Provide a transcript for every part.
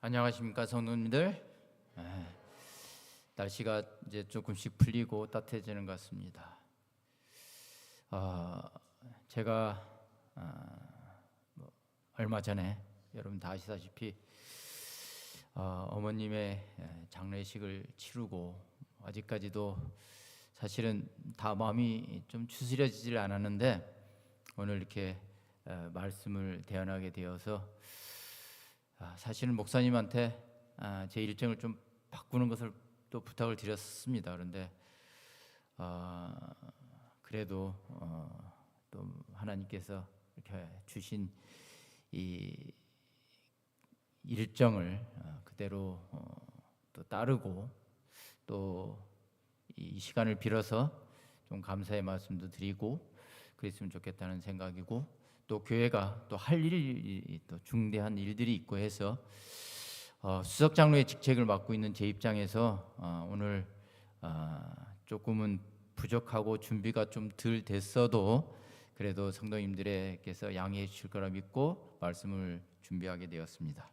안녕하십니까 성도님들. 날씨가 이제 조금씩 풀리고 따뜻해지는 것 같습니다. 제가 얼마 전에 여러분 다 아시다시피 어머님의 장례식을 치르고 아직까지도 사실은 다 마음이 좀 추스려지질 않았는데 오늘 이렇게 말씀을 대언하게 되어서 사실은 목사님한테 제 일정을 좀 바꾸는 것을 또 부탁을 드렸습니다. 그런데 그래도 또 하나님께서 이렇게 주신 이 일정을 그대로 또 따르고 또 이 시간을 빌어서 좀 감사의 말씀도 드리고 그랬으면 좋겠다는 생각이고, 또 교회가 또 할 일이 또 중대한 일들이 있고 해서 수석 장로의 직책을 맡고 있는 제 입장에서 오늘 조금은 부족하고 준비가 좀 덜 됐어도 그래도 성도님들께서 양해해 주실 거라 믿고 말씀을 준비하게 되었습니다.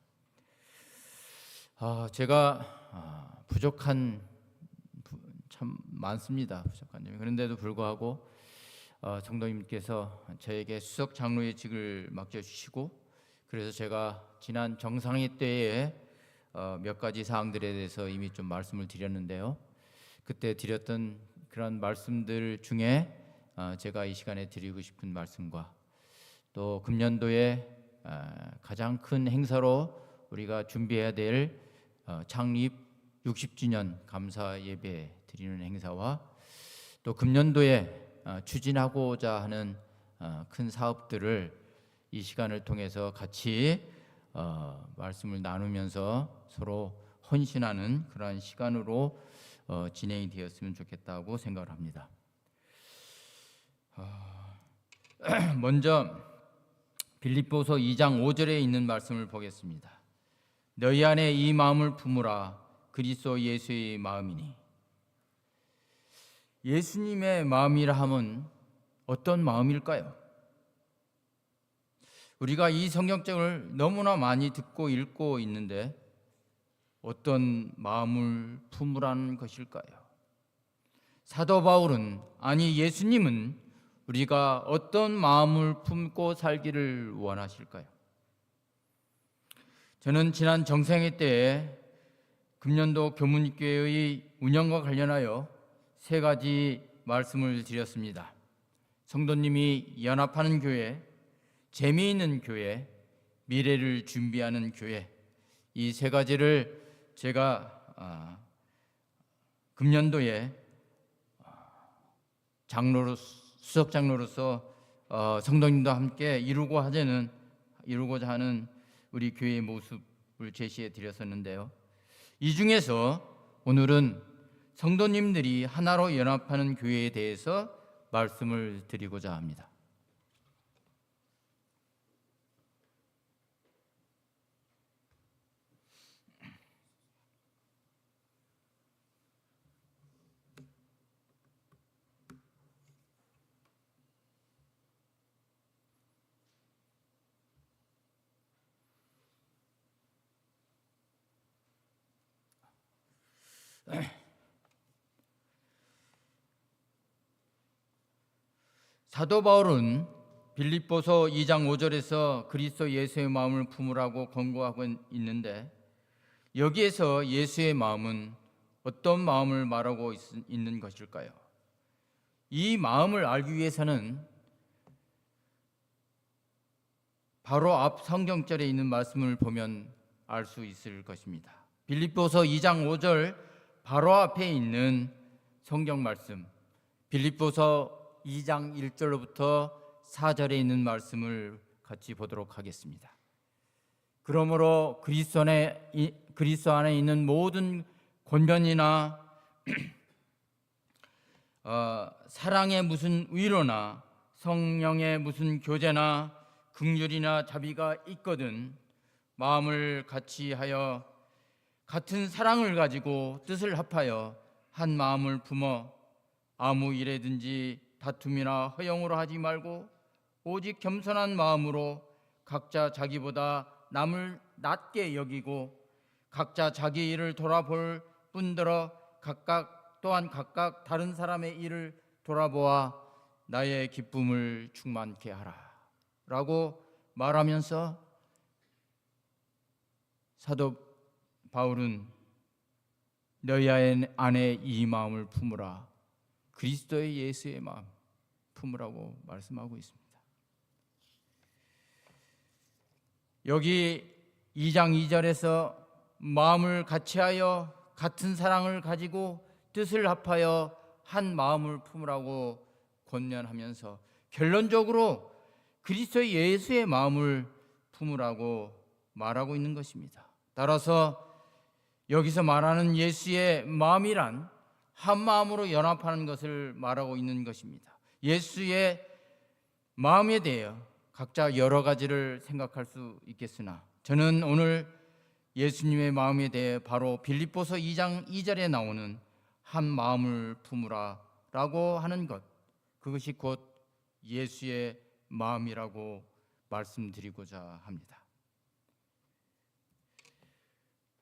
제가 부족한 참 많습니다. 부족한 점이. 그런데도 불구하고 성도님께서 저에게 수석 장로의 직을 맡겨주시고, 그래서 제가 지난 정상회 때에 몇 가지 사항들에 대해서 이미 좀 말씀을 드렸는데요. 그때 드렸던 그런 말씀들 중에 제가 이 시간에 드리고 싶은 말씀과 또 금년도에 가장 큰 행사로 우리가 준비해야 될 창립 60주년 감사 예배 드리는 행사와 또 금년도에 추진하고자 하는 큰 사업들을 이 시간을 통해서 같이 말씀을 나누면서 서로 헌신하는 그러한 시간으로 진행이 되었으면 좋겠다고 생각을 합니다. 먼저 빌립보서 2장 5절에 있는 말씀을 보겠습니다. 너희 안에 이 마음을 품으라. 그리스도 예수의 마음이니. 예수님의 마음이라 함은 어떤 마음일까요? 우리가 이 성경책을 너무나 많이 듣고 읽고 있는데 어떤 마음을 품으라는 것일까요? 사도 바울은, 아니 예수님은 우리가 어떤 마음을 품고 살기를 원하실까요? 저는 지난 정상회 때에 금년도 교문교회의 운영과 관련하여 세 가지 말씀을 드렸습니다. 성도님이 연합하는 교회, 재미있는 교회, 미래를 준비하는 교회, 이 세 가지를 제가 금년도에 수석 장로로서 성도님과 함께 이루고자 하는 우리 교회의 모습을 제시해 드렸었는데요. 이 중에서 오늘은 성도님들이 하나로 연합하는 교회에 대해서 말씀을 드리고자 합니다. 사도 바울은 빌립보서 2장 5절에서 그리스도 예수의 마음을 품으라고 권고하고 있는데, 여기에서 예수의 마음은 어떤 마음을 말하고 있는 것일까요? 이 마음을 알기 위해서는 바로 앞 성경절에 있는 말씀을 보면 알 수 있을 것입니다. 빌립보서 2장 5절 바로 앞에 있는 성경 말씀, 빌립보서 2장 1절로부터 4절에 있는 말씀을 같이 보도록 하겠습니다. 그러므로 그리스도 안에 있는 모든 권변이나 사랑의 무슨 위로나 성령의 무슨 교제나 긍휼이나 자비가 있거든 마음을 같이 하여 같은 사랑을 가지고 뜻을 합하여 한 마음을 품어 아무 일에든지 다툼이나 허영으로 하지 말고 오직 겸손한 마음으로 각자 자기보다 남을 낮게 여기고 각자 자기 일을 돌아볼 뿐더러 또한 각각 다른 사람의 일을 돌아보아 나의 기쁨을 충만케 하라 라고 말하면서 사도 바울은 너희 안에 이 마음을 품으라, 그리스도의 예수의 마음 품으라고 말씀하고 있습니다. 여기 2장 2절에서 마음을 같이하여 같은 사랑을 가지고 뜻을 합하여 한 마음을 품으라고 권면하면서 결론적으로 그리스도의 예수의 마음을 품으라고 말하고 있는 것입니다. 따라서 여기서 말하는 예수의 마음이란 한 마음으로 연합하는 것을 말하고 있는 것입니다. 예수의 마음에 대해 각자 여러 가지를 생각할 수 있겠으나 저는 오늘 예수님의 마음에 대해 바로 빌립보서 2장 2절에 나오는 한 마음을 품으라 라고 하는 것, 그것이 곧 예수의 마음이라고 말씀드리고자 합니다.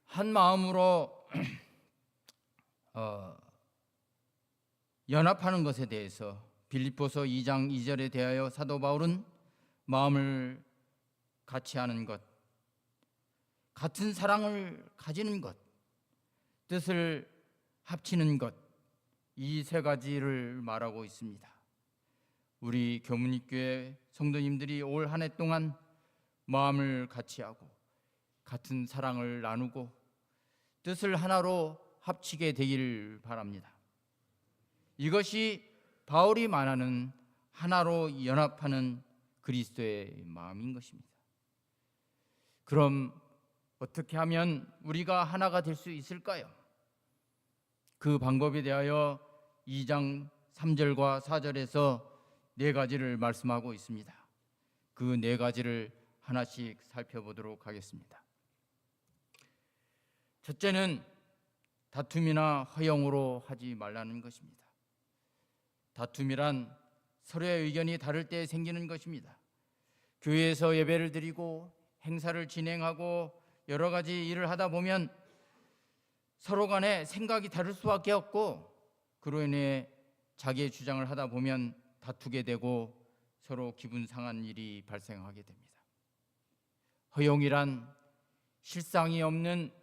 한 마음으로 연합하는 것에 대해서 빌립보서 2장 2절에 대하여 사도 바울은 마음을 같이 하는 것, 같은 사랑을 가지는 것, 뜻을 합치는 것, 이 세 가지를 말하고 있습니다. 우리 교문익교회 성도님들이 올 한 해 동안 마음을 같이 하고 같은 사랑을 나누고 뜻을 하나로 합치게 되기를 바랍니다. 이것이 바울이 말하는 하나로 연합하는 그리스도의 마음인 것입니다. 그럼 어떻게 하면 우리가 하나가 될 수 있을까요? 그 방법에 대하여 2장 3절과 4절에서 네 가지를 말씀하고 있습니다. 그 네 가지를 하나씩 살펴보도록 하겠습니다. 첫째는 다툼이나 허영으로 하지 말라는 것입니다. 다툼이란 서로의 의견이 다를 때 생기는 것입니다. 교회에서 예배를 드리고 행사를 진행하고 여러 가지 일을 하다 보면 서로 간에 생각이 다를 수밖에 없고 그로 인해 자기의 주장을 하다 보면 다투게 되고 서로 기분 상한 일이 발생하게 됩니다. 허용이란 실상이 없는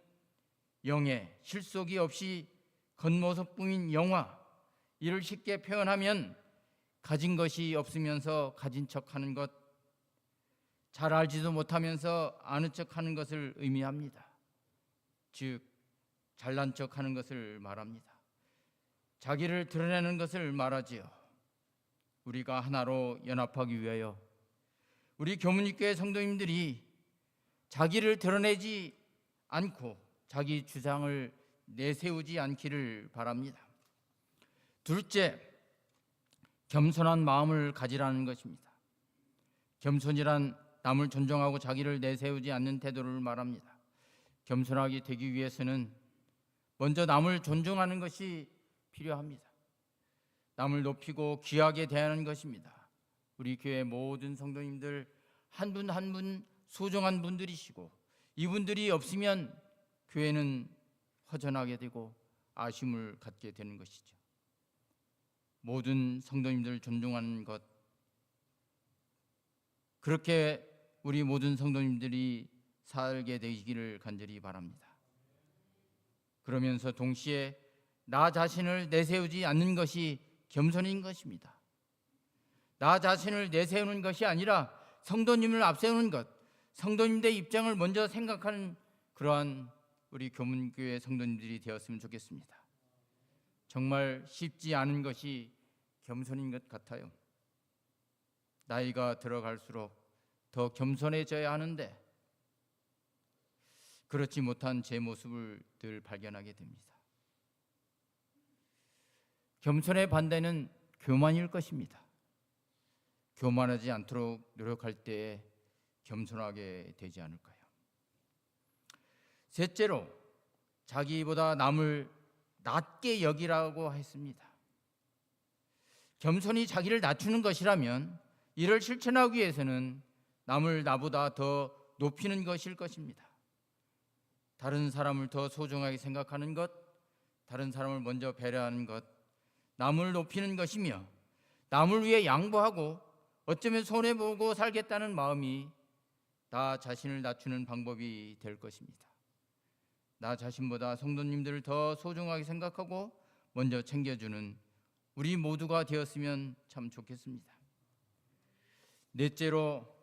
영예, 실속이 없이 겉모습뿐인 영화, 이를 쉽게 표현하면 가진 것이 없으면서 가진 척하는 것, 잘 알지도 못하면서 아는 척하는 것을 의미합니다. 즉 잘난 척하는 것을 말합니다. 자기를 드러내는 것을 말하지요. 우리가 하나로 연합하기 위하여 우리 교문익교회 성도님들이 자기를 드러내지 않고 자기 주장을 내세우지 않기를 바랍니다. 둘째, 겸손한 마음을 가지라는 것입니다. 겸손이란 남을 존중하고 자기를 내세우지 않는 태도를 말합니다. 겸손하게 되기 위해서는 먼저 남을 존중하는 것이 필요합니다. 남을 높이고 귀하게 대하는 것입니다. 우리 교회 모든 성도님들 한 분 한 분 소중한 분들이시고 이분들이 없으면 교회는 허전하게 되고 아쉬움을 갖게 되는 것이죠. 모든 성도님들 존중하는 것, 그렇게 우리 모든 성도님들이 살게 되기를 간절히 바랍니다. 그러면서 동시에 나 자신을 내세우지 않는 것이 겸손인 것입니다. 나 자신을 내세우는 것이 아니라 성도님을 앞세우는 것, 성도님들의 입장을 먼저 생각하는 그러한 우리 교문교회 성도님들이 되었으면 좋겠습니다. 정말 쉽지 않은 것이 겸손인 것 같아요. 나이가 들어갈수록 더 겸손해져야 하는데 그렇지 못한 제 모습을 늘 발견하게 됩니다. 겸손의 반대는 교만일 것입니다. 교만하지 않도록 노력할 때에 겸손하게 되지 않을까요? 셋째로 자기보다 남을 낮게 여기라고 했습니다. 겸손히 자기를 낮추는 것이라면 이를 실천하기 위해서는 남을 나보다 더 높이는 것일 것입니다. 다른 사람을 더 소중하게 생각하는 것, 다른 사람을 먼저 배려하는 것, 남을 높이는 것이며 남을 위해 양보하고 어쩌면 손해보고 살겠다는 마음이 나 자신을 낮추는 방법이 될 것입니다. 나 자신보다 성도님들을 더 소중하게 생각하고 먼저 챙겨주는 우리 모두가 되었으면 참 좋겠습니다. 넷째로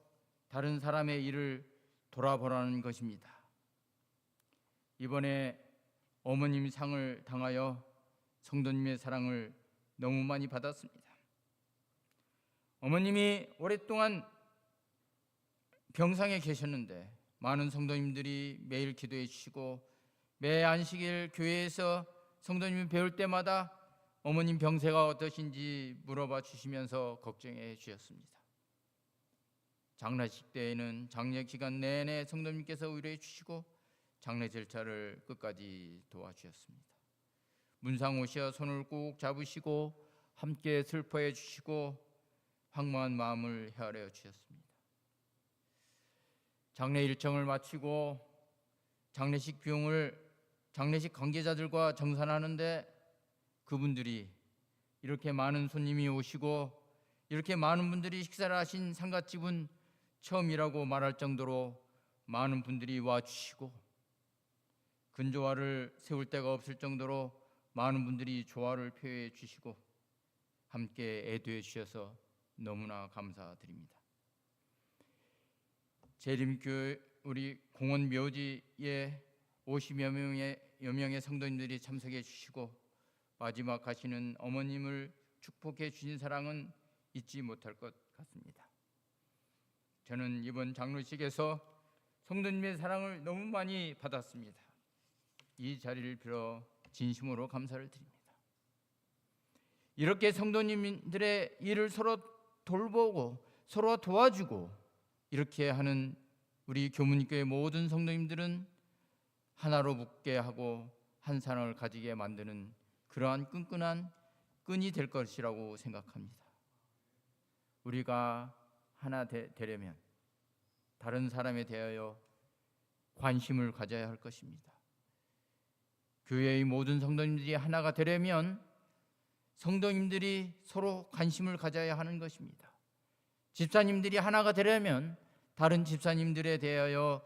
다른 사람의 일을 돌아보라는 것입니다. 이번에 어머님 상을 당하여 성도님의 사랑을 너무 많이 받았습니다. 어머님이 오랫동안 병상에 계셨는데 많은 성도님들이 매일 기도해 주시고 매 안식일 교회에서 성도님이 배울 때마다 어머님 병세가 어떠신지 물어봐 주시면서 걱정해 주셨습니다. 장례식 때에는 장례 기간 내내 성도님께서 위로해 주시고 장례 절차를 끝까지 도와주셨습니다. 문상 오셔 손을 꼭 잡으시고 함께 슬퍼해 주시고 황망한 마음을 헤아려 주셨습니다. 장례 일정을 마치고 장례식 비용을 장례식 관계자들과 정산하는데 그분들이 이렇게 많은 손님이 오시고 이렇게 많은 분들이 식사를 하신 상갓집은 처음이라고 말할 정도로 많은 분들이 와주시고 근조화를 세울 데가 없을 정도로 많은 분들이 조화를 표해 주시고 함께 애도해 주셔서 너무나 감사드립니다. 재림교회 우리 공원 묘지에 50여 명의 성도님들이 참석해 주시고 마지막 가시는 어머님을 축복해 주신 사랑은 잊지 못할 것 같습니다. 저는 이번 장로식에서 성도님의 사랑을 너무 많이 받았습니다. 이 자리를 빌어 진심으로 감사를 드립니다. 이렇게 성도님들의 일을 서로 돌보고 서로 도와주고 이렇게 하는 우리 교문교회 모든 성도님들은 하나로 붙게 하고 한 사랑을 가지게 만드는 그러한 끈끈한 끈이 될 것이라고 생각합니다. 우리가 하나 되려면 다른 사람에 대하여 관심을 가져야 할 것입니다. 교회의 모든 성도님들이 하나가 되려면 성도님들이 서로 관심을 가져야 하는 것입니다. 집사님들이 하나가 되려면 다른 집사님들에 대하여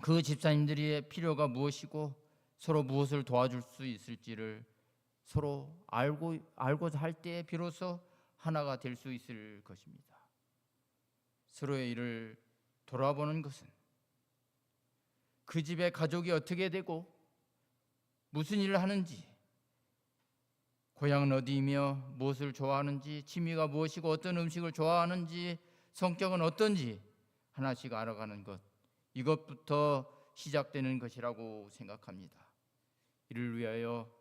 그 집사님들의 필요가 무엇이고 서로 무엇을 도와줄 수 있을지를 서로 알고 할 때 비로소 하나가 될 수 있을 것입니다. 서로의 일을 돌아보는 것은 그 집의 가족이 어떻게 되고 무슨 일을 하는지, 고향은 어디이며 무엇을 좋아하는지, 취미가 무엇이고 어떤 음식을 좋아하는지, 성격은 어떤지 하나씩 알아가는 것, 이것부터 시작되는 것이라고 생각합니다. 이를 위하여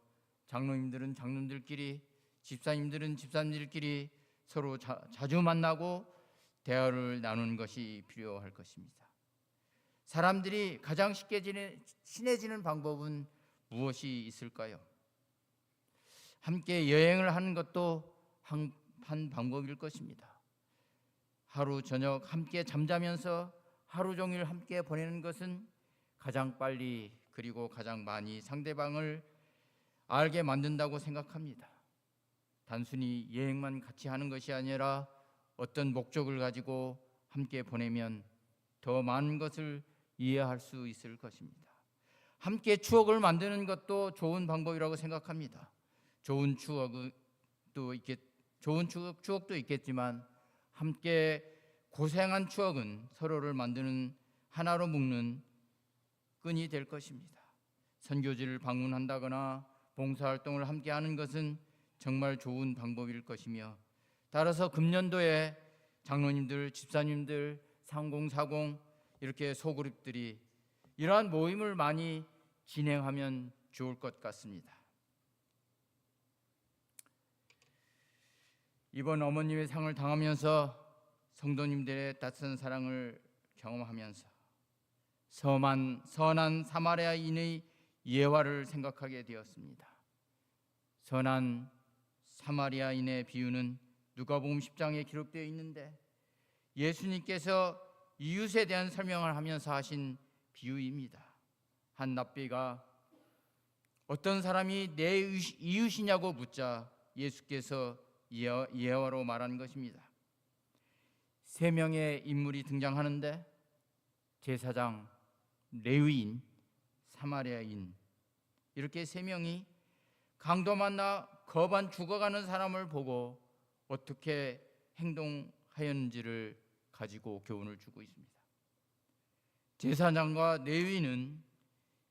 장로님들은 장로님들끼리, 집사님들은 집사님들끼리 서로 자주 만나고 대화를 나누는 것이 필요할 것입니다. 사람들이 가장 쉽게 친해지는 방법은 무엇이 있을까요? 함께 여행을 하는 것도 한 방법일 것입니다. 하루 저녁 함께 잠자면서 하루 종일 함께 보내는 것은 가장 빨리 그리고 가장 많이 상대방을 알게 만든다고 생각합니다. 단순히 여행만 같이 하는 것이 아니라 어떤 목적을 가지고 함께 보내면 더 많은 것을 이해할 수 있을 것입니다. 함께 추억을 만드는 것도 좋은 방법이라고 생각합니다. 좋은 추억도 있겠지만 함께 고생한 추억은 서로를 만드는 하나로 묶는 끈이 될 것입니다. 선교지를 방문한다거나 봉사활동을 함께 하는 것은 정말 좋은 방법일 것이며 따라서 금년도에 장로님들, 집사님들, 3040 이렇게 소그룹들이 이러한 모임을 많이 진행하면 좋을 것 같습니다. 이번 어머님의 상을 당하면서 성도님들의 따스한 사랑을 경험하면서 선한 사마리아인의 예화를 생각하게 되었습니다. 선한 사마리아인의 비유는 누가복음 10장에 기록되어 있는데 예수님께서 이웃에 대한 설명을 하면서 하신 비유입니다. 한 납비가 어떤 사람이 내 이웃이냐고 묻자 예수께서 예화로 말하는 것입니다. 3명의 인물이 등장하는데 제사장, 레위인, 사마리아인, 이렇게 3명이 강도 만나 거반 죽어가는 사람을 보고 어떻게 행동하였는지를 가지고 교훈을 주고 있습니다. 제사장과 레위인은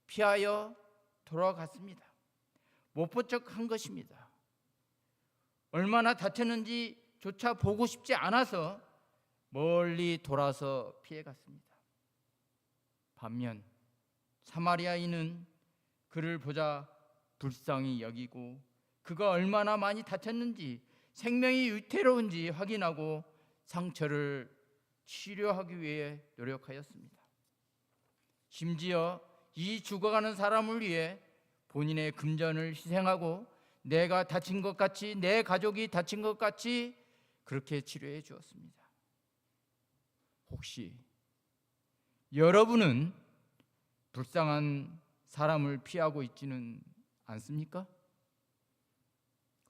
피하여 돌아갔습니다. 못 본 척 한 것입니다. 얼마나 다쳤는지조차 보고 싶지 않아서 멀리 돌아서 피해갔습니다. 반면 사마리아인은 그를 보자 불쌍히 여기고 그가 얼마나 많이 다쳤는지, 생명이 위태로운지 확인하고 상처를 치료하기 위해 노력하였습니다. 심지어 이 죽어가는 사람을 위해 본인의 금전을 희생하고 내가 다친 것 같이, 내 가족이 다친 것 같이 그렇게 치료해 주었습니다. 혹시 여러분은 불쌍한 사람을 피하고 있지는 않습니까?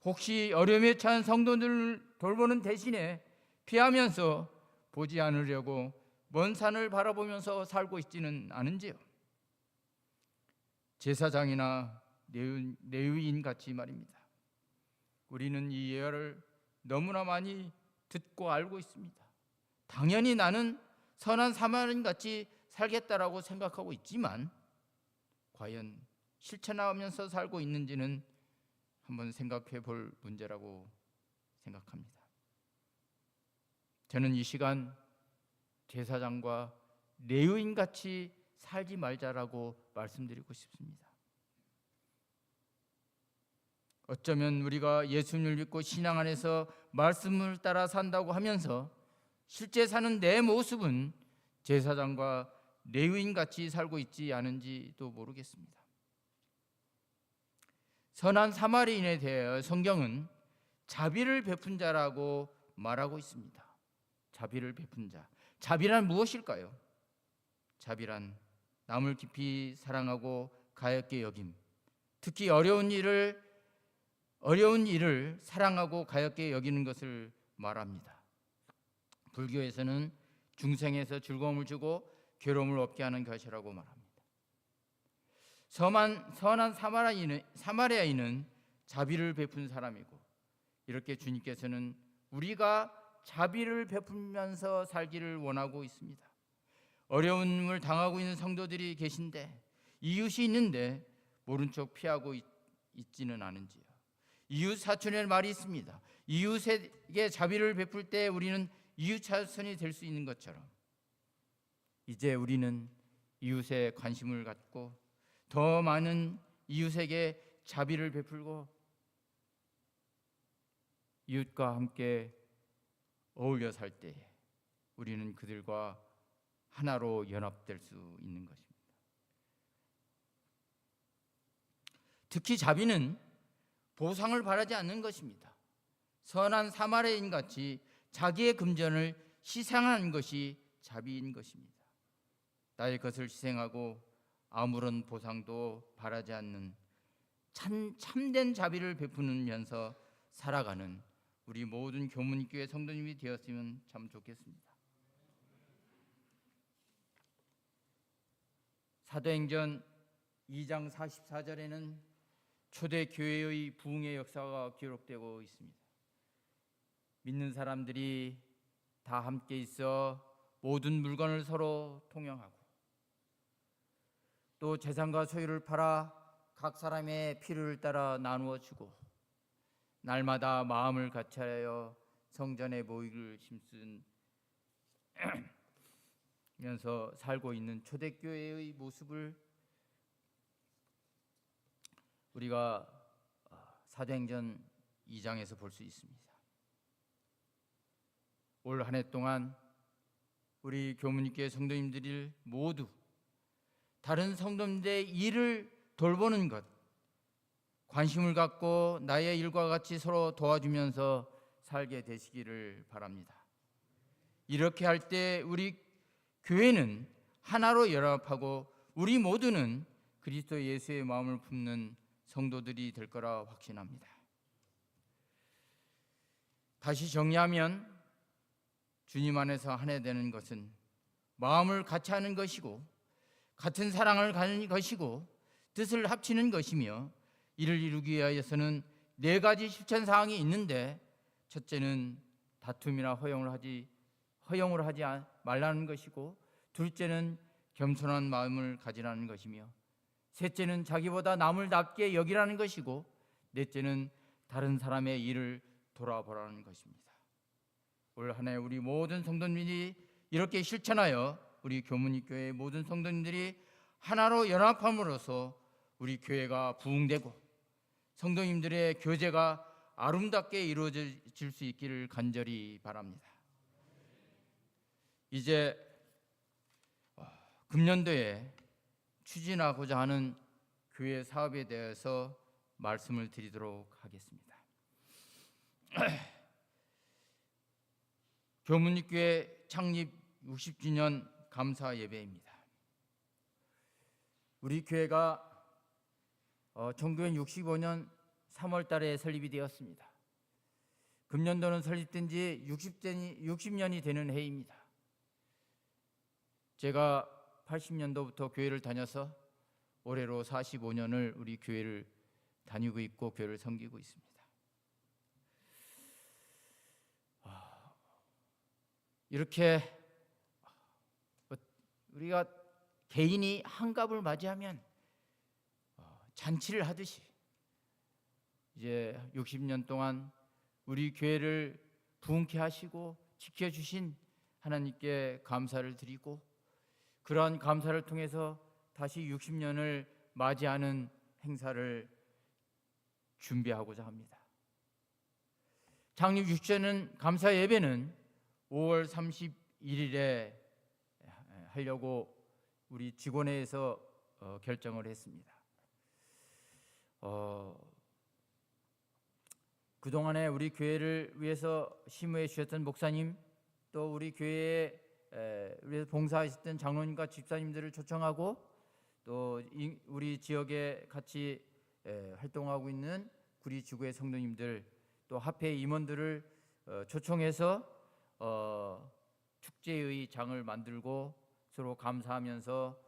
혹시 어려움에 처한 성도들을 돌보는 대신에 피하면서 보지 않으려고 먼 산을 바라보면서 살고 있지는 않은지요? 제사장이나 레위인 같이 말입니다. 우리는 이 예화를 너무나 많이 듣고 알고 있습니다. 당연히 나는 선한 사마리아인 같이 살겠다라고 생각하고 있지만 과연 실천하면서 살고 있는지는 한번 생각해 볼 문제라고 생각합니다. 저는 이 시간 제사장과 레위인 같이 살지 말자라고 말씀드리고 싶습니다. 어쩌면 우리가 예수님을 믿고 신앙 안에서 말씀을 따라 산다고 하면서 실제 사는 내 모습은 제사장과 레위인 같이 살고 있지 않은지도 모르겠습니다. 선한 사마리아인에 대해 성경은 자비를 베푼 자라고 말하고 있습니다. 자비를 베푼 자. 자비란 무엇일까요? 자비란 남을 깊이 사랑하고 가엾게 여김. 특히 어려운 일을 사랑하고 가엾게 여기는 것을 말합니다. 불교에서는 중생에서 즐거움을 주고 괴로움을 없게 하는 것이라고 말합니다. 선한 사마리아인은 자비를 베푼 사람이고, 이렇게 주님께서는 우리가 자비를 베풀면서 살기를 원하고 있습니다. 어려움을 당하고 있는 성도들이 계신데, 이웃이 있는데 모른 척 피하고 있지는 않은지요? 이웃 사촌의 말이 있습니다. 이웃에게 자비를 베풀 때 우리는 이웃 사촌이 될 수 있는 것처럼 이제 우리는 이웃에 관심을 갖고 더 많은 이웃에게 자비를 베풀고 이웃과 함께 어울려 살 때에 우리는 그들과 하나로 연합될 수 있는 것입니다. 특히 자비는 보상을 바라지 않는 것입니다. 선한 사마리아인 같이 자기의 금전을 희생하는 것이 자비인 것입니다. 나의 것을 희생하고 아무런 보상도 바라지 않는 참된 자비를 베푸면서 살아가는 우리 모든 교문교회 성도님이 되었으면 참 좋겠습니다. 사도행전 2장 44절에는 초대교회의 부흥의 역사가 기록되고 있습니다. 믿는 사람들이 다 함께 있어 모든 물건을 서로 통용하고 또 재산과 소유를 팔아 각 사람의 필요를 따라 나누어 주고 날마다 마음을 같이하여 성전에 모이기를 힘쓰면서 살고 있는 초대교회의 모습을 우리가 사도행전 2장에서 볼 수 있습니다. 올 한 해 동안 우리 교문교회 성도님들이 모두 다른 성도님들의 일을 돌보는 것, 관심을 갖고 나의 일과 같이 서로 도와주면서 살게 되시기를 바랍니다. 이렇게 할 때 우리 교회는 하나로 연합하고 우리 모두는 그리스도 예수의 마음을 품는 성도들이 될 거라 확신합니다. 다시 정리하면 주님 안에서 하나 되는 것은 마음을 같이 하는 것이고 같은 사랑을 가는 것이고 뜻을 합치는 것이며, 이를 이루기 위하여서는 4가지 실천 사항이 있는데, 첫째는 다툼이나 허용을 하지 말라는 것이고, 둘째는 겸손한 마음을 가지라는 것이며, 셋째는 자기보다 남을 낫게 여기라는 것이고, 넷째는 다른 사람의 일을 돌아보라는 것입니다. 올 한 해 우리 모든 성도님들이 이렇게 실천하여 우리 교문이교회 모든 성도님들이 하나로 연합함으로써 우리 교회가 부흥되고 성도님들의 교제가 아름답게 이루어질 수 있기를 간절히 바랍니다. 이제 금년도에 추진하고자 하는 교회 사업에 대해서 말씀을 드리도록 하겠습니다. 교문이교회 창립 60주년 감사 예배입니다. 우리 교회가 1965년 3월 달에 설립이 되었습니다. 금년도는 설립된 지 60년이 되는 해입니다. 제가 80년도부터 교회를 다녀서 올해로 45년을 우리 교회를 다니고 있고 교회를 섬기고 있습니다. 이렇게 우리가 개인이 한갑을 맞이하면 잔치를 하듯이 이제 60년 동안 우리 교회를 부흥케 하시고 지켜주신 하나님께 감사를 드리고, 그러한 감사를 통해서 다시 60년을 맞이하는 행사를 준비하고자 합니다. 창립 60주년 감사 예배는 5월 31일에 하려고 우리 직원회에서 결정을 했습니다. 그동안에 우리 교회를 위해서 심호해 주셨던 목사님, 또 우리 교회에 위해서 봉사하셨던 장로님과 집사님들을 초청하고, 또 우리 지역에 같이 활동하고 있는 구리 지구의 성도님들, 또 합회 임원들을 초청해서 축제의 장을 만들고 서로 감사하면서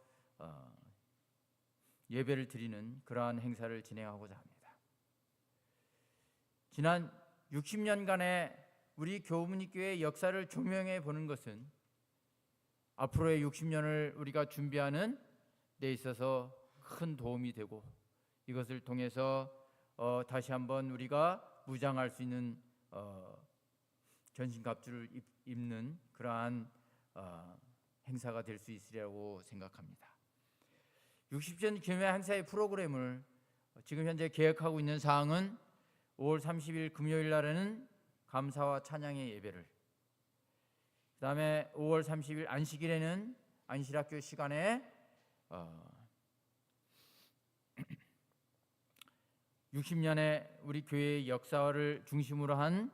예배를 드리는 그러한 행사를 진행하고자 합니다. 지난 60년간의 우리 교문이교회의 역사를 조명해 보는 것은 앞으로의 60년을 우리가 준비하는 데 있어서 큰 도움이 되고, 이것을 통해서 다시 한번 우리가 무장할 수 있는 전신갑주를 입는 그러한 행사가 될 수 있으리라고 생각합니다. 60주년 기념 행사의 프로그램을 지금 현재 계획하고 있는 사항은 5월 30일 금요일 날에는 감사와 찬양의 예배를, 그 다음에 5월 30일 안식일에는 안실학교 시간에 60년의 우리 교회의 역사를 중심으로 한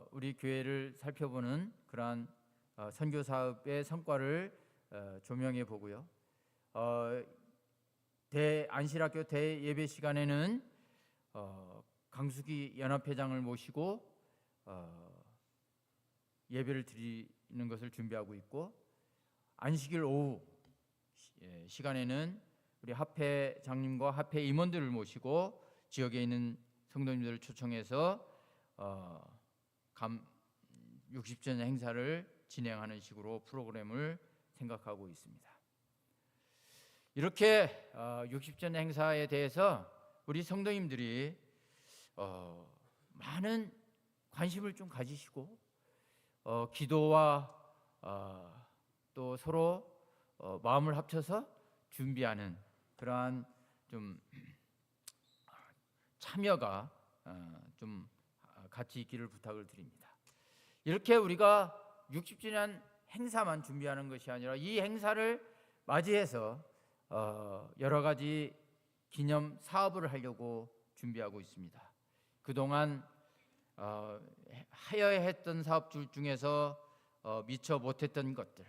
우리 교회를 살펴보는 그러한 선교 사업의 성과를 조명해 보고요. 안실학교 대예배 시간에는 강수기 연합회장을 모시고 예배를 드리는 것을 준비하고 있고, 안식일 오후 시간에는 우리 합회장님과 합회 임원들을 모시고 지역에 있는 성도님들을 초청해서 60주년 행사를 진행하는 식으로 프로그램을 생각하고 있습니다. 이렇게 60주년 행사에 대해서 우리 성도님들이 많은 관심을 좀 가지시고 기도와 또 서로 마음을 합쳐서 준비하는 그러한 좀 참여가 좀 같이 있기를 부탁을 드립니다. 이렇게 우리가 60주년 행사만 준비하는 것이 아니라 이 행사를 맞이해서 여러 가지 기념 사업을 하려고 준비하고 있습니다. 그동안 하여야 했던 사업들 중에서 미처 못했던 것들,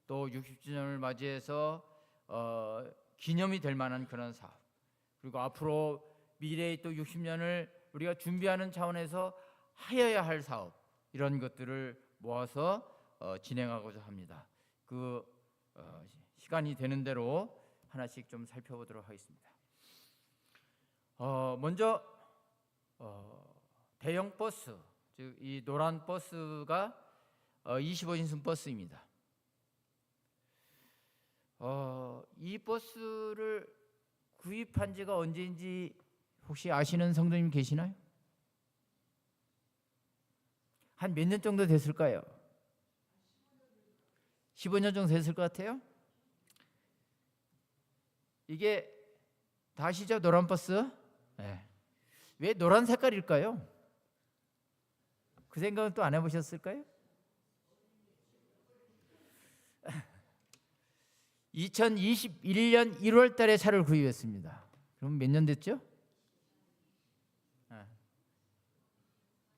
또 60주년을 맞이해서 기념이 될 만한 그런 사업, 그리고 앞으로 미래의 또 60년을 우리가 준비하는 차원에서 하여야 할 사업, 이런 것들을 모아서 진행하고자 합니다. 시간이 되는 대로 하나씩 좀 살펴보도록 하겠습니다. 먼저 대형 버스, 즉 이 노란 버스가 25인승 버스입니다. 이 버스를 구입한 지가 언제인지 혹시 아시는 성도님 계시나요? 한 몇 년 정도 됐을까요? 15년 정도 됐을 것 같아요. 이게 다 아시죠? 노란 버스? 네. 왜 노란 색깔일까요? 그 생각은 또 안 해보셨을까요? 2021년 1월 달에 차를 구입했습니다. 그럼 몇 년 됐죠?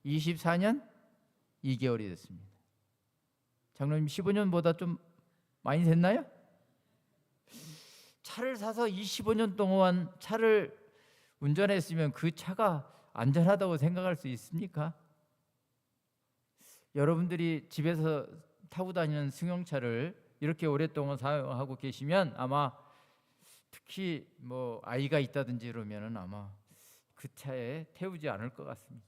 24년 2개월이 됐습니다. 장로님 15년보다 좀 많이 됐나요? 차를 사서 25년 동안 차를 운전했으면 그 차가 안전하다고 생각할 수 있습니까? 여러분들이 집에서 타고 다니는 승용차를 이렇게 오랫동안 사용하고 계시면 아마 특히 뭐 아이가 있다든지 이러면은 아마 그 차에 태우지 않을 것 같습니다.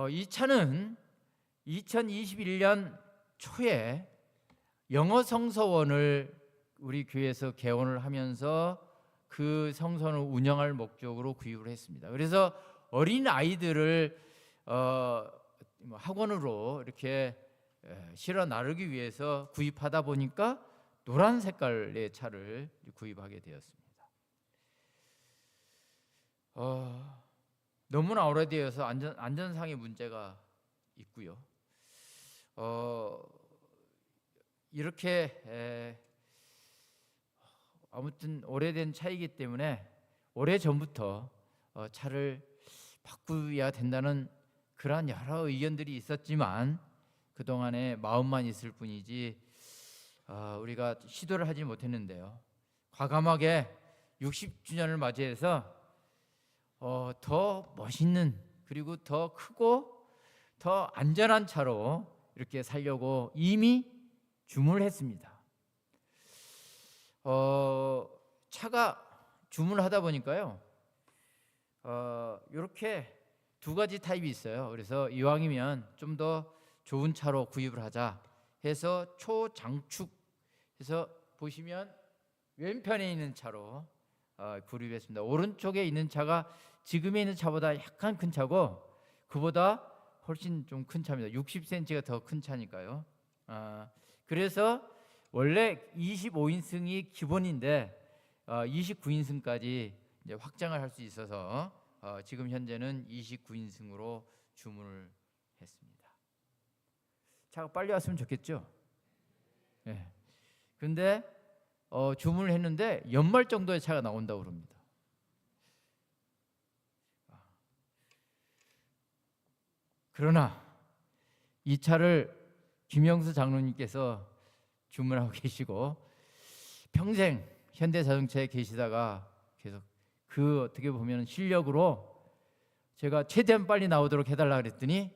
이 차는 2021년 초에 영어 성서원을 우리 교회에서 개원을 하면서 그 성서원을 운영할 목적으로 구입을 했습니다. 그래서 어린 아이들을 학원으로 이렇게 실어 나르기 위해서 구입하다 보니까 노란 색깔의 차를 구입하게 되었습니다. 너무나 오래되어서 안전상의 문제가 있고요. 이렇게 아무튼 오래된 차이기 때문에 오래전부터 차를 바꾸어야 된다는 그러한 여러 의견들이 있었지만 그동안에 마음만 있을 뿐이지 우리가 시도를 하지 못했는데요. 과감하게 60주년을 맞이해서 더 멋있는, 그리고 더 크고 더 안전한 차로 이렇게 살려고 이미 주문을 했습니다. 차가 주문을 하다 보니까요, 이렇게 두 가지 타입이 있어요. 그래서 이왕이면 좀 더 좋은 차로 구입을 하자 해서 초장축해서 보시면 왼편에 있는 차로 구입했습니다. 오른쪽에 있는 차가 지금에 있는 차보다 약간 큰 차고 그보다 훨씬 좀 큰 차입니다. 60cm가 더 큰 차니까요. 그래서 원래 25인승이 기본인데 29인승까지 이제 확장을 할 수 있어서 지금 현재는 29인승으로 주문을 했습니다. 차가 빨리 왔으면 좋겠죠. 네. 근데 주문을 했는데 연말 정도의 차가 나온다고 그럽니다. 그러나 이 차를 김영수 장로님께서 주문하고 계시고 평생 현대자동차에 계시다가 계속 그 어떻게 보면 실력으로 제가 최대한 빨리 나오도록 해달라 그랬더니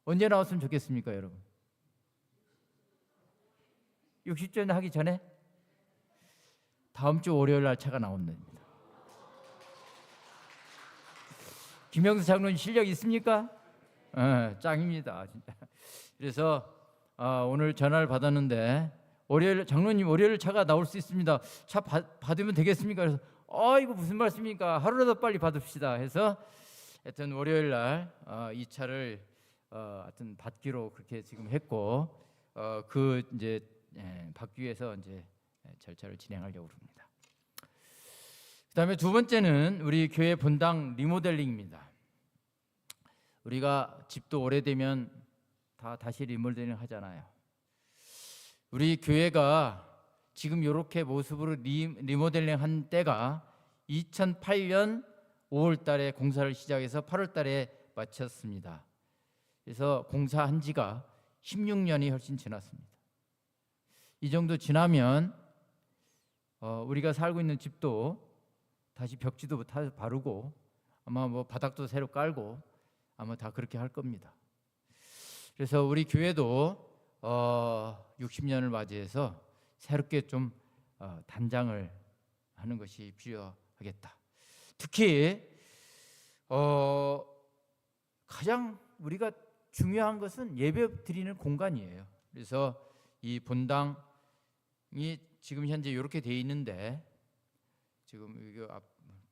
언제 나왔으면 좋겠습니까, 여러분? 60주년 하기 전에 다음 주 월요일 날 차가 나온답니다. 김영수 장로님 실력 있습니까? 짱입니다, 진짜. 그래서 오늘 전화를 받았는데 월요일 장로님 월요일 차가 나올 수 있습니다. 차 받으면 되겠습니까? 그래서 이거 무슨 말씀입니까? 하루라도 빨리 받읍시다 해서 하여튼 월요일 날 이 차를 하여튼 받기로 그렇게 지금 했고 그 이제 받기 위해서 이제 절차를 진행하려고 합니다. 그다음에 두 번째는 우리 교회 본당 리모델링입니다. 우리가 집도 오래되면 다시 리모델링 하잖아요. 우리 교회가 지금 이렇게 모습으로 리모델링 한 때가 2008년 5월 달에 공사를 시작해서 8월 달에 마쳤습니다. 그래서 공사한 지가 16년이 훨씬 지났습니다. 이 정도 지나면 우리가 살고 있는 집도 다시 벽지도 다 바르고 아마 뭐 바닥도 새로 깔고 아마 다 그렇게 할 겁니다. 그래서 우리 교회도 60년을 맞이해서 새롭게 좀 단장을 하는 것이 필요하겠다. 특히 가장 우리가 중요한 것은 예배 드리는 공간이에요. 그래서 이 본당이 지금 현재 이렇게 돼 있는데, 지금 이게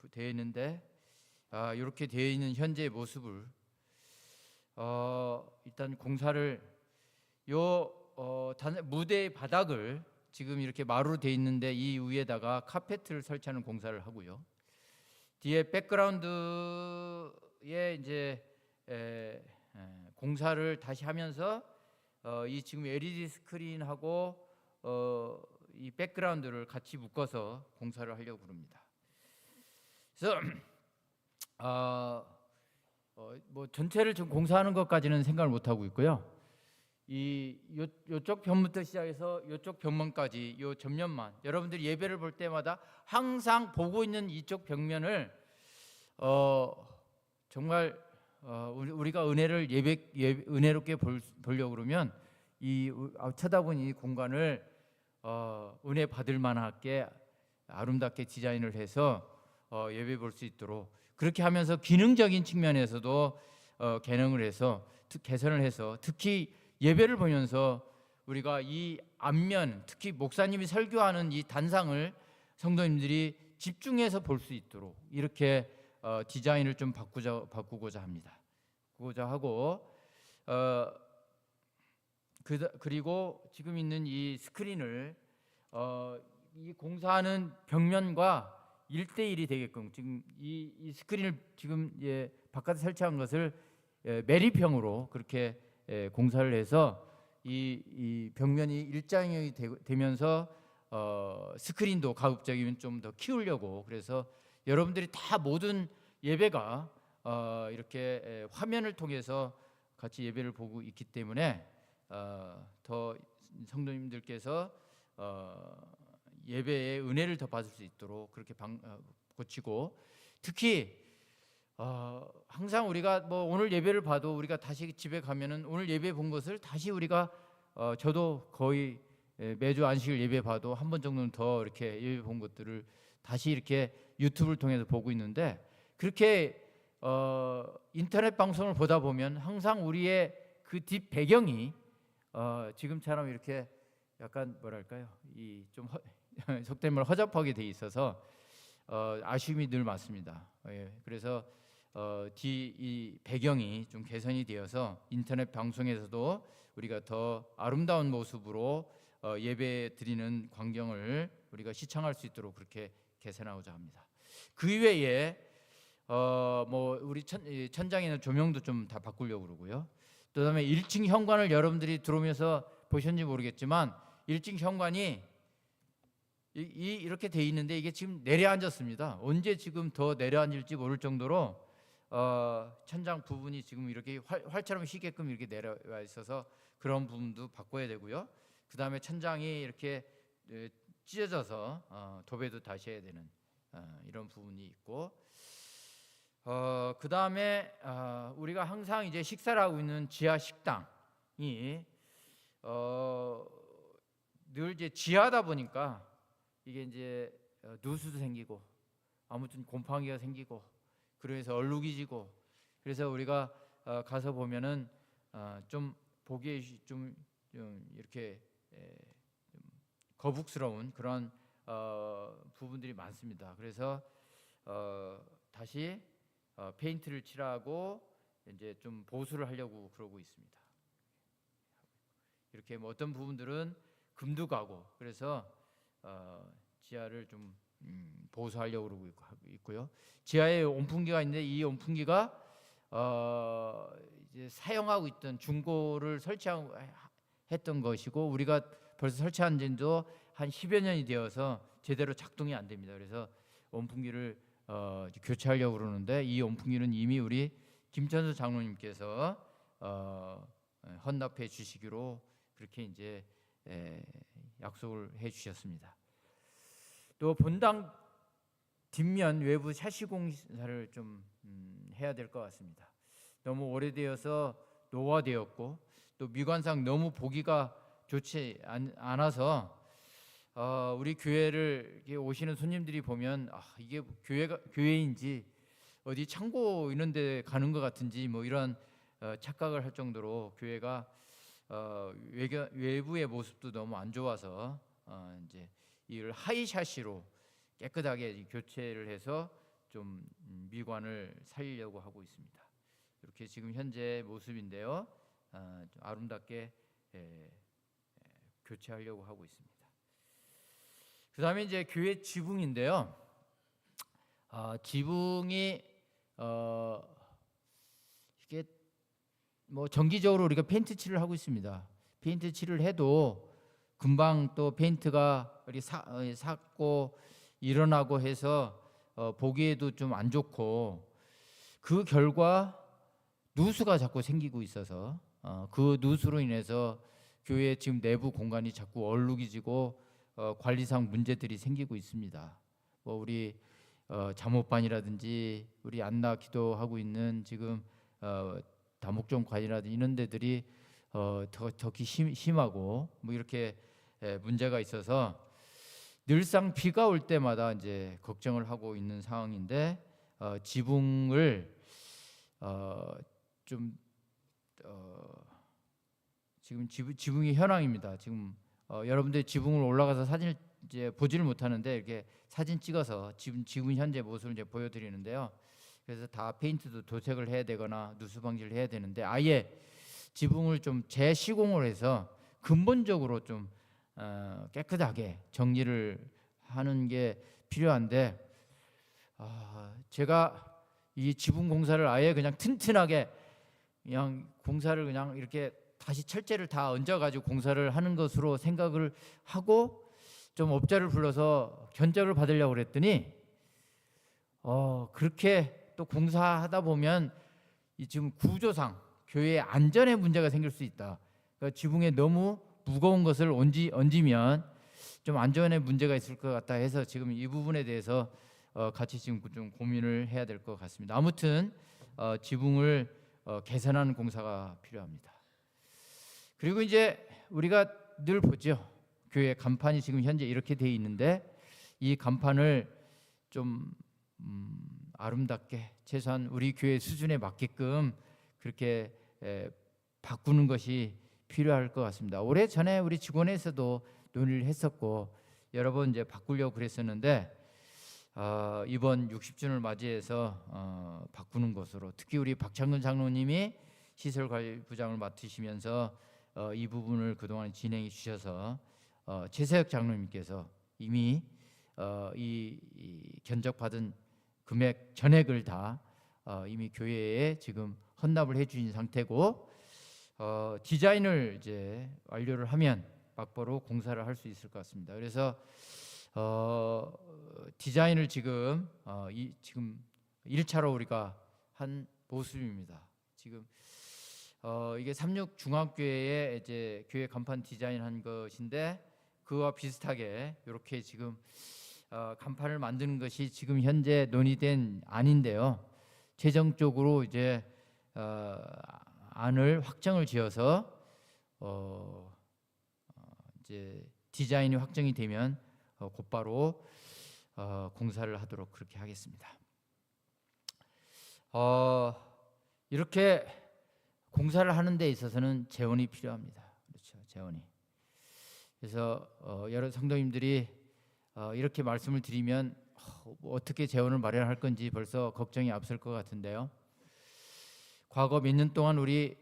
돼 있는데, 이렇게 되어 있는 현재의 모습을 일단 공사를 무대의 바닥을 지금 이렇게 마루로 돼 있는데 이 위에다가 카페트를 설치하는 공사를 하고요. 뒤에 백그라운드에 이제 공사를 다시 하면서 이 지금 LED 스크린하고 이 백그라운드를 같이 묶어서 공사를 하려고 합니다. 그래서 뭐 전체를 좀 공사하는 것까지는 생각을 못 하고 있고요. 요쪽 벽면부터 시작해서 요쪽 벽면까지 요 전면만 여러분들이 예배를 볼 때마다 항상 보고 있는 이쪽 벽면을 정말 우리가 은혜를 은혜롭게 보려고 그러면 쳐다보는 이 공간을 은혜 받을 만하게 아름답게 디자인을 해서 예배 볼 수 있도록 그렇게 하면서 기능적인 측면에서도 개선을 해서 특히 예배를 보면서 우리가 이 앞면 특히 목사님이 설교하는 이 단상을 성도님들이 집중해서 볼 수 있도록 이렇게 디자인을 좀 바꾸고자 합니다. 바꾸고자 하고 그리고 지금 있는 이 스크린을 이 공사하는 벽면과 1대1이 되게끔 지금 이 스크린을 지금 바깥에 설치한 것을 매립형으로 그렇게 공사를 해서 이 벽면이 일자형이 되면서 스크린도 가급적이면 좀 더 키우려고 그래서 여러분들이 다 모든 예배가 이렇게 화면을 통해서 같이 예배를 보고 있기 때문에 더 성도님들께서 예배의 은혜를 더 받을 수 있도록 그렇게 고치고 특히 항상 우리가 뭐 오늘 예배를 봐도 우리가 다시 집에 가면은 오늘 예배 본 것을 다시 우리가 저도 거의 매주 안식일 예배 봐도 한 번 정도는 더 이렇게 예배 본 것들을 다시 이렇게 유튜브를 통해서 보고 있는데 그렇게 인터넷 방송을 보다 보면 항상 우리의 그 뒷 배경이 지금처럼 이렇게 약간 뭐랄까요 이 좀 속된 말 허접하게 돼 있어서 아쉬움이 늘 많습니다. 그래서 이 배경이 좀 개선이 되어서 인터넷 방송에서도 우리가 더 아름다운 모습으로 예배 드리는 광경을 우리가 시청할 수 있도록 그렇게 개선하고자 합니다. 그 이외에 뭐 우리 천장에는 조명도 좀 다 바꾸려고 그러고요. 또 다음에 1층 현관을 여러분들이 들어오면서 보셨는지 모르겠지만 1층 현관이 이렇게 돼 있는데 이게 지금 내려앉았습니다. 언제 지금 더 내려앉을지 모를 정도로 천장 부분이 지금 이렇게 활처럼 휘게끔 이렇게 내려와 있어서 그런 부분도 바꿔야 되고요. 그 다음에 천장이 이렇게 찢어져서 도배도 다시 해야 되는 이런 부분이 있고 그 다음에 우리가 항상 이제 식사를 하고 있는 지하 식당이 늘 이제 지하다 보니까 이게 이제 누수도 생기고 아무튼 곰팡이가 생기고 그래서 얼룩이 지고 그래서 우리가 가서 보면은 좀 보기에 좀 이렇게 좀 거북스러운 그런 부분들이 많습니다. 그래서 다시 페인트를 칠하고 이제 좀 보수를 하려고 그러고 있습니다. 이렇게 뭐 어떤 부분들은 금도 가고 그래서 지하를 좀 보수하려고 그러고 있고요. 지하에 온풍기가 있는데 이 온풍기가 이제 사용하고 있던 중고를 설치했던 것이고 우리가 벌써 설치한 지도 한 10여 년이 되어서 제대로 작동이 안 됩니다. 그래서 온풍기를 교체하려고 그러는데 이 온풍기는 이미 우리 김천수 장로님께서 헌납해 주시기로 그렇게 이제 약속을 해 주셨습니다. 또 본당 뒷면 외부 샤시 공사를 좀 해야 될 것 같습니다. 너무 오래되어서 노화되었고 또 미관상 너무 보기가 좋지 않아서 우리 교회를 오시는 손님들이 보면 이게 교회인지 어디 창고 이런 데 가는 것 같은지 뭐 이런 착각을 할 정도로 교회가 외부의 모습도 너무 안 좋아서 이제 이를 하이샤시로 깨끗하게 교체를 해서 좀 미관을 살리려고 하고 있습니다. 이렇게 지금 현재 모습인데요. 좀 아름답게 교체하려고 하고 있습니다. 그 다음에 이제 교회 지붕인데요. 지붕이 이게 뭐 정기적으로 우리가 페인트 칠을 하고 있습니다. 페인트 칠을 해도 금방 또 페인트가 삭고 일어나고 해서 보기에도 좀 안 좋고, 그 결과 누수가 자꾸 생기고 있어서 그 누수로 인해서 교회 지금 내부 공간이 자꾸 얼룩이지고 관리상 문제들이 생기고 있습니다. 뭐 우리 잠옷반이라든지 우리 안나 기도하고 있는 지금 다목적관이라든지 이런 데들이 더 심하고 뭐 이렇게 문제가 있어서 늘상 비가 올 때마다 이제 걱정을 하고 있는 상황인데, 지붕을 좀 지금 지붕이 현황입니다. 지금 여러분들 지붕을 올라가서 사진을 이제 보지를 못하는데 이렇게 사진 찍어서 지금 현재 모습을 이제 보여드리는데요. 그래서 다 페인트도 도색을 해야 되거나 누수 방지를 해야 되는데, 아예 지붕을 좀 재시공을 해서 근본적으로 좀 깨끗하게 정리를 하는 게 필요한데, 제가 이 지붕 공사를 아예 그냥 튼튼하게 그냥 공사를 그냥 이렇게 다시 철제를 다 얹어가지고 공사를 하는 것으로 생각을 하고 좀 업자를 불러서 견적을 받으려고 그랬더니 그렇게 또 공사하다 보면 이 지금 구조상 교회의 안전에 문제가 생길 수 있다. 그러니까 지붕에 너무 무거운 것을 얹으면 좀 안전에 문제가 있을 것 같다 해서 지금 이 부분에 대해서 같이 지금 좀 고민을 해야 될 것 같습니다. 아무튼 지붕을 개선하는 공사가 필요합니다. 그리고 이제 우리가 늘 보죠. 교회 간판이 지금 현재 이렇게 돼 있는데, 이 간판을 좀 아름답게 최소한 우리 교회 수준에 맞게끔 그렇게 바꾸는 것이 필요할 것 같습니다. 오래 전에 우리 직원에서도 논의를 했었고 여러 번 이제 바꾸려고 그랬었는데, 이번 60주년을 맞이해서 바꾸는 것으로, 특히 우리 박창근 장로님이 시설관리부장을 맡으시면서 이 부분을 그동안 진행해 주셔서 최세혁 장로님께서 이미 이 견적받은 금액 전액을 다 이미 교회에 지금 헌납을 해주신 상태고, 디자인을 이제 완료를 하면 막바로 공사를 할 수 있을 것 같습니다. 그래서 디자인을 지금 1차로 우리가 한 모습입니다. 지금 이게 삼육중앙교회에 이제 교회 간판 디자인한 것인데, 그와 비슷하게 이렇게 지금 간판을 만드는 것이 지금 현재 논의된 안인데요. 최종적으로 이제 안을 확정을 지어서 이제 디자인이 확정이 되면 곧바로 공사를 하도록 그렇게 하겠습니다. 이렇게 공사를 하는 데 있어서는 재원이 필요합니다. 그렇죠, 재원이. 그래서 여러 성도님들이 이렇게 말씀을 드리면 어떻게 재원을 마련할 건지 벌써 걱정이 앞설 것 같은데요. 과거 몇 년 동안 우리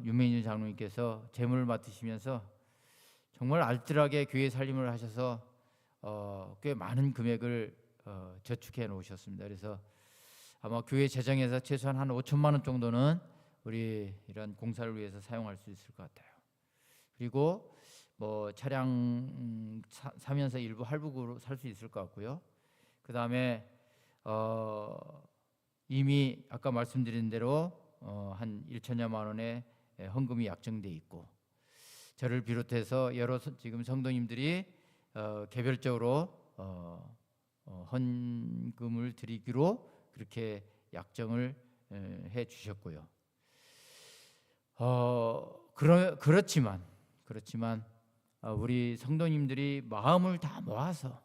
유명인 장로님께서 재물을 맡으시면서 정말 알뜰하게 교회 살림을 하셔서 꽤 많은 금액을 저축해 놓으셨습니다. 그래서 아마 교회 재정에서 최소한 한 5천만 원 정도는 우리 이런 공사를 위해서 사용할 수 있을 것 같아요. 그리고 뭐 차량 사면서 일부 할부로 살 수 있을 것 같고요. 그 다음에 이미 아까 말씀드린 대로 한 1천여만 원의 헌금이 약정돼 있고 저를 비롯해서 여러 지금 성도님들이 개별적으로 헌금을 드리기로 그렇게 약정을 해 주셨고요. 그렇지만 우리 성도님들이 마음을 다 모아서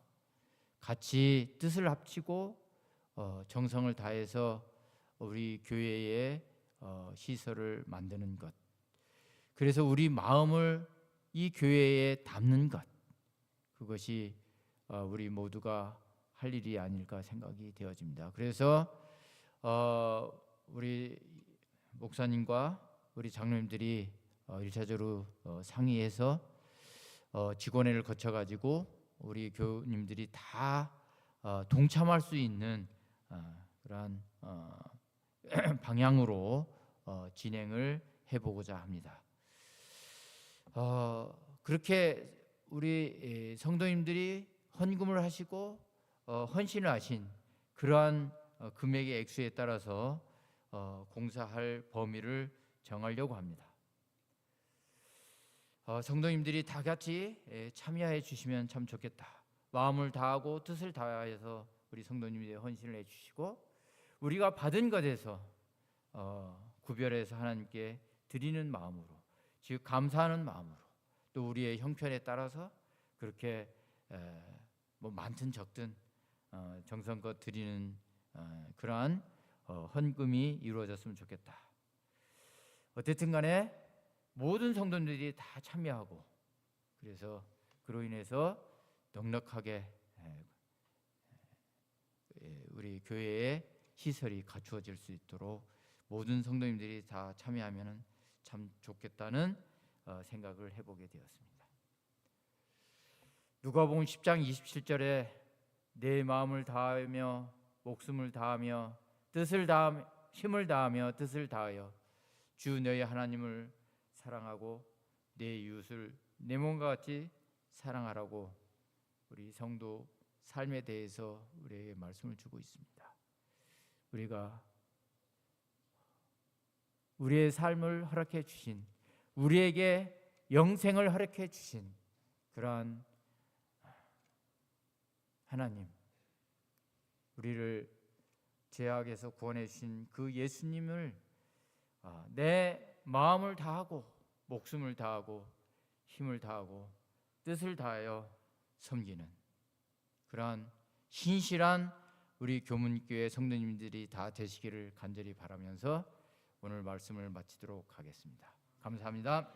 같이 뜻을 합치고 정성을 다해서 우리 교회의 시설을 만드는 것, 그래서 우리 마음을 이 교회에 담는 것, 그것이 우리 모두가 할 일이 아닐까 생각이 되어집니다. 그래서 우리 목사님과 우리 장로님들이 1차적으로 상의해서 직원회를 거쳐가지고 우리 교우님들이 다 동참할 수 있는 그러한 방향으로 진행을 해보고자 합니다. 그렇게 우리 성도님들이 헌금을 하시고 헌신을 하신 그러한 금액의 액수에 따라서 공사할 범위를 정하려고 합니다. 성도님들이 다 같이 참여해 주시면 참 좋겠다. 마음을 다하고 뜻을 다해서 우리 성도님들이 헌신을 해주시고 우리가 받은 것에서 구별해서 하나님께 드리는 마음으로, 즉 감사하는 마음으로, 또 우리의 형편에 따라서 그렇게 뭐 많든 적든 정성껏 드리는 그러한 헌금이 이루어졌으면 좋겠다. 어쨌든 간에 모든 성도들이 다 참여하고, 그래서 그로 인해서 넉넉하게 우리 교회의 시설이 갖추어질 수 있도록 모든 성도님들이 다 참여하면 참 좋겠다는 생각을 해보게 되었습니다. 누가복음 10장 27절에 내 마음을 다하며 목숨을 다하며 뜻을 다하며 힘을 다하며 뜻을 다하여 주 너희 하나님을 사랑하고 내 이웃을 내 몸과 같이 사랑하라고 우리 성도 삶에 대해서 우리에게 말씀을 주고 있습니다. 우리가 우리의 삶을 허락해 주신, 우리에게 영생을 허락해 주신 그러한 하나님, 우리를 죄악에서 구원해 주신 그 예수님을 내 마음을 다하고 목숨을 다하고 힘을 다하고 뜻을 다하여 섬기는 그러한 신실한 우리 교문교회 성도님들이 다 되시기를 간절히 바라면서 오늘 말씀을 마치도록 하겠습니다. 감사합니다.